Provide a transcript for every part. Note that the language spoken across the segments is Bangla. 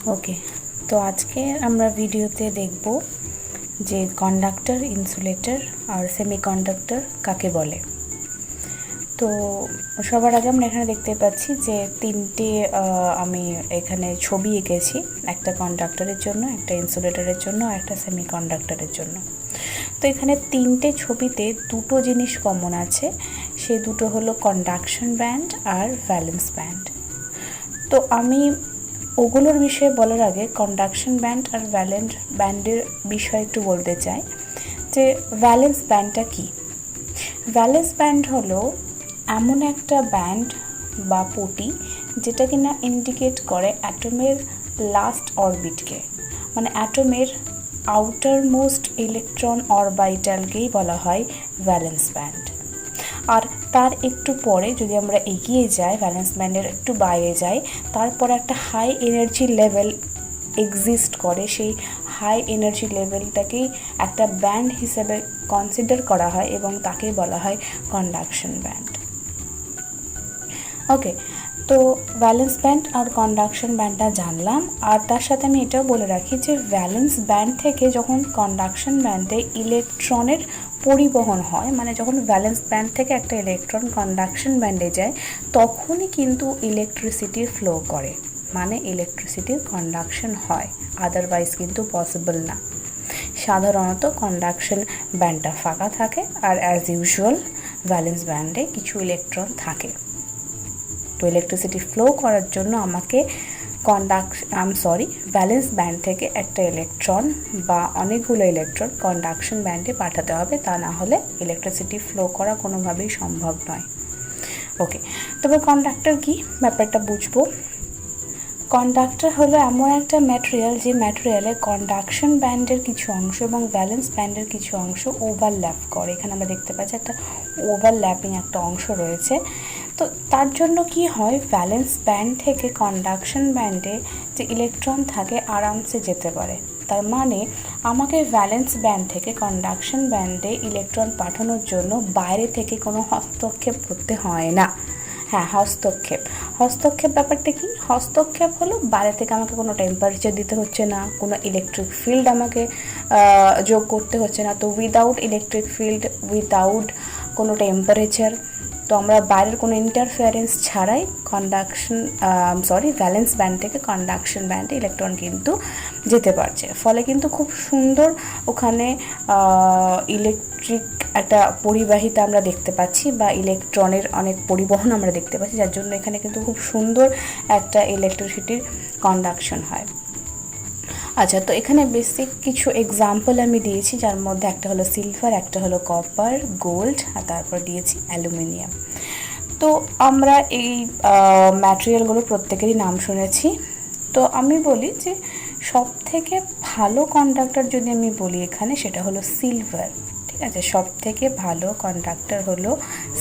ওকে, তো আজকে আমরা ভিডিওতে দেখব যে কন্ডাক্টর, ইনসুলেটর আর সেমিকন্ডাক্টর কাকে বলে। তো সবার আগে আমরা এখানে দেখতে পাচ্ছি যে তিনটে আমি এখানে ছবি এঁকেছি, একটা কন্ডাক্টরের জন্য, একটা ইনসুলেটরের জন্য আর একটা সেমিকন্ডাক্টরের জন্য। তো এখানে তিনটে ছবিতে দুটো জিনিস কমন আছে, সে দুটো হলো কন্ডাকশন ব্যান্ড আর ভ্যালেন্স ব্যান্ড। তো আমি ওগুলোর বিষয়ে বলার আগে কন্ডাকশন ব্যান্ড আর ভ্যালেন্স ব্যান্ডের বিষয়ে একটু বলতে চাই যে ভ্যালেন্স ব্যান্ডটা কী। ভ্যালেন্স ব্যান্ড হলো এমন একটা ব্যান্ড বা পটি যেটা কিনা ইন্ডিকেট করে অ্যাটমের লাস্ট অরবিটকে, মানে অ্যাটমের আউটার মোস্ট ইলেকট্রন অরবিটালকেই বলা হয় ভ্যালেন্স ব্যান্ড। আর তার একটু পরে যদি আমরা এগিয়ে যাই, ভ্যালেন্স ব্যান্ডের একটু বাইরে যাই, তারপর একটা হাই এনার্জি লেভেল এক্সিস্ট করে, সেই হাই এনার্জি লেভেলটাকেই একটা ব্যান্ড হিসেবে কনসিডার করা হয় এবং তাকেই বলা হয় কন্ডাকশন ব্যান্ড। ওকে, তো ভ্যালেন্স ব্যান্ড আর কন্ডাকশন ব্যান্ডটা জানলাম। আর তার সাথে আমি এটাও বলে রাখি যে ভ্যালেন্স ব্যান্ড থেকে যখন কন্ডাকশন ব্যান্ডে ইলেকট্রনের পরিবহন হয়, মানে যখন ভ্যালেন্স ব্যান্ড থেকে একটা ইলেকট্রন কন্ডাকশন ব্যান্ডে যায়, তখনই কিন্তু ইলেকট্রিসিটির ফ্লো করে, মানে ইলেকট্রিসিটির কন্ডাকশন হয়, আদারওয়াইজ কিন্তু পসিবল না। সাধারণত কন্ডাকশন ব্যান্ডটা ফাঁকা থাকে আর অ্যাজ ইউজুয়াল ভ্যালেন্স ব্যান্ডে কিছু ইলেকট্রন থাকে। তো ইলেকট্রিসিটি ফ্লো করার জন্য আমাকে ভ্যালেন্স ব্যান্ড থেকে একটা ইলেকট্রন বা অনেকগুলো ইলেকট্রন কন্ডাকশন ব্যান্ডে পাঠাতে হবে, তা না হলে ইলেকট্রিসিটি ফ্লো করা কোনোভাবেই সম্ভব নয়। ওকে, তবে কন্ডাক্টর কি ব্যাপারটা বুঝবো। কন্ডাক্টর হলো এমন একটা ম্যাটেরিয়াল যে ম্যাটেরিয়ালে কন্ডাকশন ব্যান্ডের কিছু অংশ এবং ভ্যালেন্স ব্যান্ডের কিছু অংশ ওভারল্যাপ করে। এখানে আমরা দেখতে পাচ্ছি একটা ওভারল্যাপিং একটা অংশ রয়েছে। তো তার জন্য কি হয়, ভ্যালেন্স ব্যান্ড থেকে কন্ডাকশন ব্যান্ডে যে ইলেকট্রন থাকে আরামসে যেতে পারে। তার মানে আমাকে ভ্যালেন্স ব্যান্ড থেকে কন্ডাকশন ব্যান্ডে ইলেকট্রন পাঠানোর জন্য বাইরে থেকে কোনো হস্তক্ষেপ করতে হয় না। হ্যাঁ, হস্তক্ষেপ ব্যাপারটা কি? হস্তক্ষেপ হলো বাইরে থেকে আমাকে কোনো টেম্পারেচার দিতে হচ্ছে না, কোনো ইলেকট্রিক ফিল্ড আমাকে যোগ করতে হচ্ছে না। তো উইদাউট ইলেকট্রিক ফিল্ড, উইদাউট কোনো টেম্পারেচার, তো আমরা বাইরের কোনো ইন্টারফিয়ারেন্স ছাড়াই ভ্যালেন্স ব্যান্ড থেকে কন্ডাকশন ব্যান্ডে ইলেকট্রন কিন্তু যেতে পারছে। ফলে কিন্তু খুব সুন্দর ওখানে ইলেকট্রিক একটা পরিবাহিতা আমরা দেখতে পাচ্ছি বা ইলেকট্রনের অনেক পরিবহন আমরা দেখতে পাচ্ছি, যার জন্য এখানে কিন্তু খুব সুন্দর একটা ইলেকট্রিসিটির কন্ডাকশন হয়। আচ্ছা, তো এখানে বেসিক কিছু এক্সাম্পল আমি দিয়েছি, যার মধ্যে একটা হলো সিলভার, একটা হলো কপার, গোল্ড, আর তারপর দিয়েছি অ্যালুমিনিয়াম। তো আমরা এই ম্যাটেরিয়ালগুলো প্রত্যেকেরই নাম শুনেছি। তো আমি বলি যে সব থেকে ভালো কন্ডাক্টর যদি আমি বলি এখানে, সেটা হলো সিলভার। ঠিক আছে, সব থেকে ভালো কন্ডাক্টর হলো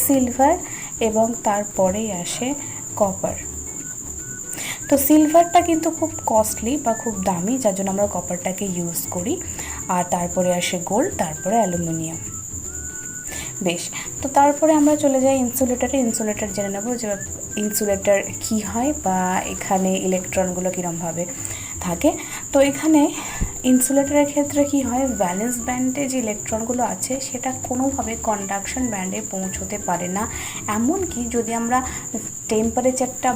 সিলভার এবং তারপরেই আসে কপার। তো সিলভারটা কিন্তু খুব কস্টলি বা খুব দামি, যার জন্য আমরা কপারটাকে ইউজ করি। আর তারপরে আসে গোল্ড, তারপরে অ্যালুমিনিয়াম। বেশ, তো তারপরে আমরা চলে যাই ইনসুলেটর জেনে নেব যে ইনসুলেটর কী হয় বা এখানে ইলেকট্রনগুলো কীরমভাবে থাকে। তো এখানে ইনসুলেটরের ক্ষেত্রে কি হয়, ভ্যালেন্স ব্যান্ডে যে ইলেকট্রনগুলো আছে সেটা কোনোভাবে কন্ডাকশন ব্যান্ডে পৌঁছতে পারে না। এমনকি যদি আমরা টেম্পারেচারটা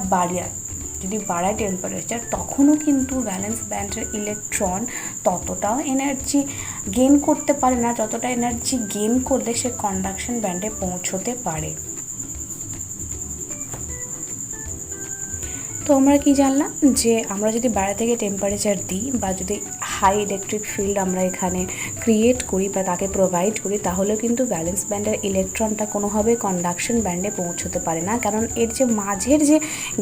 বাড়াই টেম্পারেচার, তখনও কিন্তু ভ্যালেন্স ব্যান্ডের ইলেকট্রন ততটাও এনার্জি গেইন করতে পারে না যতটা এনার্জি গেইন করলে সে কন্ডাকশন ব্যান্ডে পৌঁছতে পারে। তো আমরা কি জানলাম যে আমরা যদি বাইরে থেকে টেম্পারেচার দিই বা যদি হাই ইলেকট্রিক ফিল্ড আমরা এখানে ক্রিয়েট করি বা তাকে প্রোভাইড করি, তাহলেও কিন্তু ভ্যালেন্স ব্যান্ডের ইলেকট্রনটা কোনোভাবে কন্ডাকশন ব্যান্ডে পৌঁছতে পারে না, কারণ এর যে মাঝের যে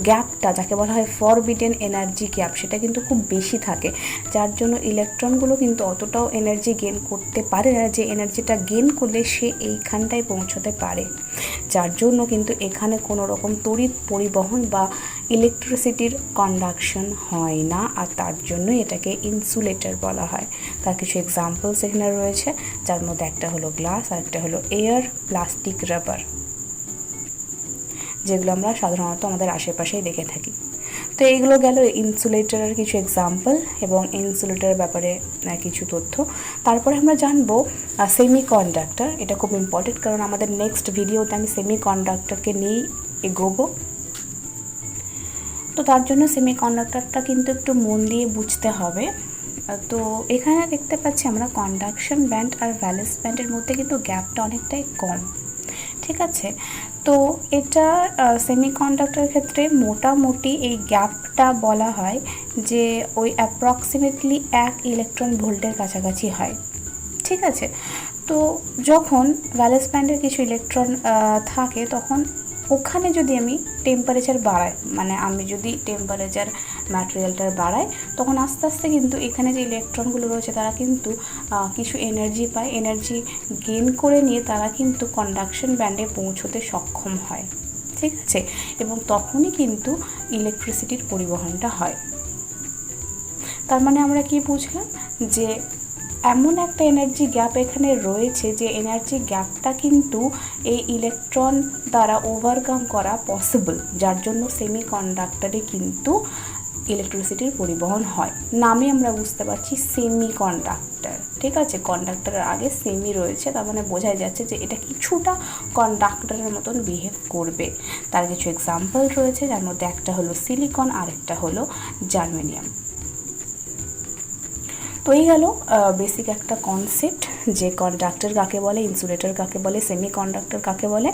গ্যাপটা, যাকে বলা হয় ফরবিডেন এনার্জি গ্যাপ, সেটা কিন্তু খুব বেশি থাকে, যার জন্য ইলেকট্রনগুলো কিন্তু অতটাও এনার্জি গেইন করতে পারে না যে এনার্জিটা গেইন করলে সে এইখানটায় পৌঁছতে পারে। যার জন্য কিন্তু এখানে কোনো রকম তড়িৎ পরিবহন বা ইলেকট্রিসিটির কন্ডাকশন হয় না, আর তার জন্য এটাকে ইনসুলেটর বলা হয়। তার কিছু এক্সাম্পলস এখানে রয়েছে, যার মধ্যে একটা হলো গ্লাস আর একটা হলো এয়ার, প্লাস্টিক, রাবার, যেগুলো আমরা সাধারণত আমাদের আশেপাশেই দেখে থাকি। তো তো এইগুলো গেল ইনসুলেটরের কিছু এক্সাম্পল এবং ইনসুলেটরের ব্যাপারে কিছু তথ্য। তারপরে আমরা জানবো সেমিকন্ডাক্টর। এটা খুব ইম্পর্টেন্ট, কারণ আমাদের নেক্সট ভিডিওতে আমি সেমিকন্ডাক্টরকে নিয়েই এগোবো। তো তার জন্য সেমিকন্ডাক্টরটা কিন্তু একটু মন দিয়ে বুঝতে হবে। তো এখানে দেখতে পাচ্ছি আমরা কন্ডাকশন ব্যান্ড আর ভ্যালেন্স ব্যান্ডের মধ্যে কিন্তু গ্যাপটা অনেকটাই কম, ঠিক আছে। তো এটা সেমিকন্ডাক্টরের ক্ষেত্রে মোটামুটি এই গ্যাপটা বলা হয় যে ওই অ্যাপ্রক্সিমেটলি 1 ইলেকট্রন ভোল্টের কাছাকাছি হয়, ঠিক আছে। তো যখন ভ্যালেন্স ব্যান্ডের কিছু ইলেকট্রন থাকে তখন ওখানে যদি আমি টেম্পারেচার বাড়াই, মানে আমি যদি টেম্পারেচার ম্যাটেরিয়ালটার বাড়াই, তখন আস্তে আস্তে কিন্তু এখানে যে ইলেকট্রনগুলো রয়েছে তারা কিন্তু কিছু এনার্জি পায়, এনার্জি গেইন করে নিয়ে তারা কিন্তু কন্ডাকশন ব্যান্ডে পৌঁছতে সক্ষম হয়, ঠিক আছে। এবং তখনই কিন্তু ইলেকট্রিসিটির পরিবহনটা হয়। তার মানে আমরা কি বুঝলাম, যে এমন একটা এনার্জি গ্যাপ এখানে রয়েছে যে এনার্জি গ্যাপটা কিন্তু এই ইলেকট্রন দ্বারা ওভারকাম করা পসিবল, যার জন্য সেমিকন্ডাক্টরে কিন্তু ইলেকট্রিসিটির পরিবহন হয়। নামে আমরা বুঝতে পারছি সেমিকন্ডাক্টর, ঠিক আছে। কন্ডাক্টরের আগে সেমি রয়েছে, তার মানে বোঝাই যাচ্ছে যে এটা কিছুটা কন্ডাক্টরের মতন বিহেভ করবে। তার কিছু এক্সাম্পল রয়েছে, যার মধ্যে একটা হলো সিলিকন আর একটা হলো জার্মেনিয়াম। তো এই গেল বেসিক একটা কনসেপ্ট যে কন্ডাক্টর কাকে বলে, ইনসুলেটর কাকে বলে, সেমিকন্ডাক্টর কাকে বলে।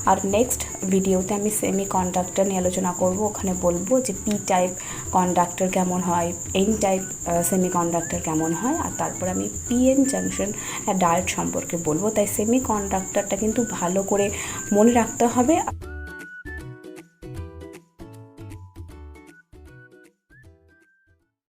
আর নেক্সট ভিডিওতে আমি সেমিকন্ডাক্টর নিয়ে আলোচনা করব। ওখানে বলবো যে পি টাইপ কন্ডাক্টর কেমন হয়, এন টাইপ সেমিকন্ডাক্টর কেমন হয়, আর তারপর আমি পিএন জাংশন ডায়োড সম্পর্কে বলবো। তাই সেমিকন্ডাক্টরটা কিন্তু ভালো করে মনে রাখতে হবে।